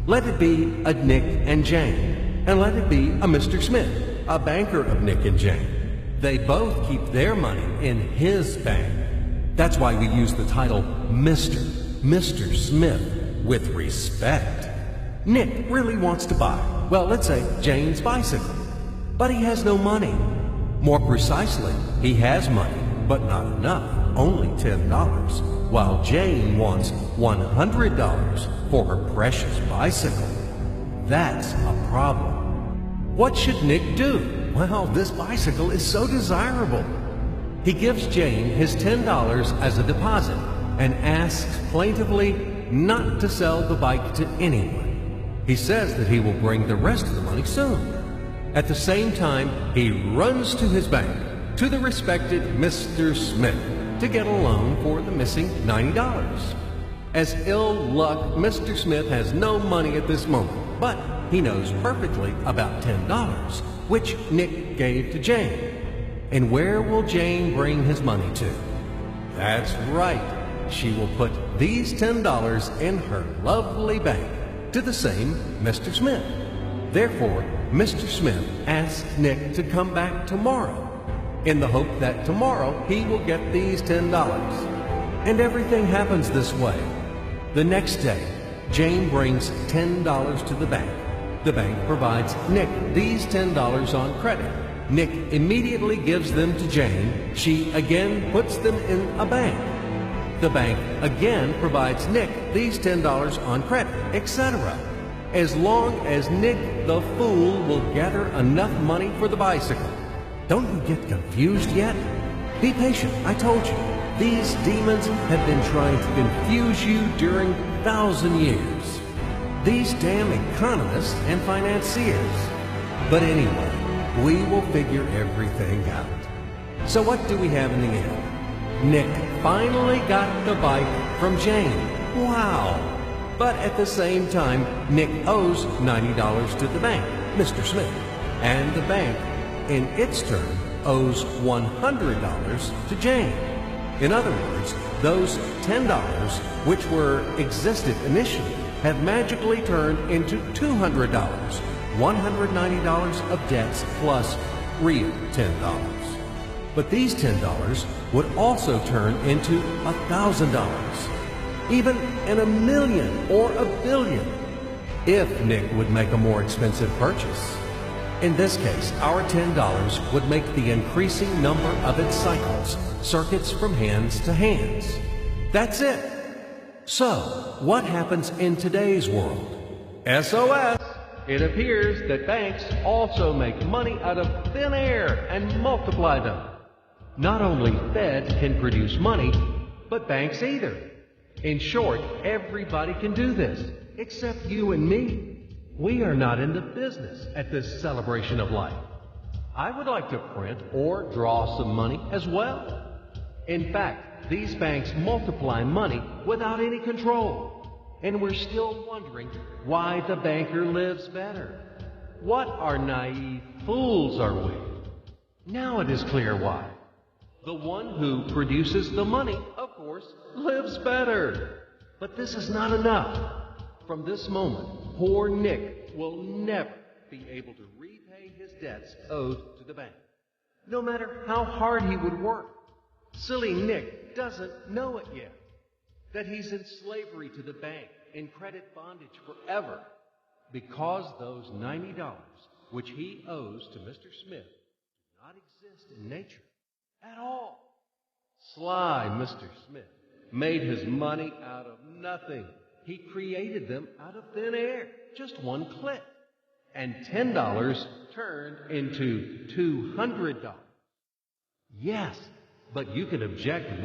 Let it be a Nick and Jane, and let it be a Mr. Smith, a banker of Nick and Jane. They both keep their money in his bank. That's why we use the title Mr. Smith with respect. Nick really wants to buy, well, let's say Jane's bicycle, but he has no money. More precisely, he has money, but not enough, only $10, while Jane wants $100 for her precious bicycle. That's a problem. What should Nick do? Well, this bicycle is so desirable. He gives Jane his $10 as a deposit and asks plaintively not to sell the bike to anyone. He says that he will bring the rest of the money soon. At the same time, he runs to his bank, to the respected Mr. Smith, to get a loan for the missing $90. As ill luck, Mr. Smith has no money at this moment, but he knows perfectly about $10, which Nick gave to Jane. And where will Jane bring his money to? That's right. She will put these $10 in her lovely bank to the same Mr. Smith. Therefore, Mr. Smith asks Nick to come back tomorrow in the hope that tomorrow he will get these $10. And everything happens this way. The next day, Jane brings $10 to the bank. The bank provides Nick these $10 on credit. Nick immediately gives them to Jane. She again puts them in a bank. The bank again provides Nick these $10 on credit, etc. As long as Nick the fool will gather enough money for the bicycle. Don't you get confused yet? Be patient, I told you. These demons have been trying to confuse you during 1,000 years. These damn economists and financiers. But anyway, we will figure everything out. So what do we have in the end? Nick finally got the bike from Jane. Wow! But at the same time, Nick owes $90 to the bank, Mr. Smith. And the bank, in its turn, owes $100 to Jane. In other words, those $10, which existed initially, have magically turned into $200, $190 of debts plus real $10. But these $10 would also turn into $1,000, even in $1 million or $1 billion, if Nick would make a more expensive purchase. In this case, our $10 would make the increasing number of its cycles, circuits from hands to hands. That's it. So, what happens in today's world? SOS! It appears that banks also make money out of thin air and multiply them. Not only Fed can produce money, but banks either. In short, everybody can do this, except you and me. We are not in the business at this celebration of life. I would like to print or draw some money as well. In fact, these banks multiply money without any control. And we're still wondering why the banker lives better. What are naive fools are we? Now it is clear why. The one who produces the money, of course, lives better. But this is not enough. From this moment, poor Nick will never be able to repay his debts owed to the bank, no matter how hard he would work. Silly Nick doesn't know it yet, that he's in slavery to the bank, in credit bondage forever, because those $90 which he owes to Mr. Smith do not exist in nature at all. Sly Mr. Smith made his money out of nothing. He created them out of thin air, just one click. And $10 turned into $200. Yes, but you can object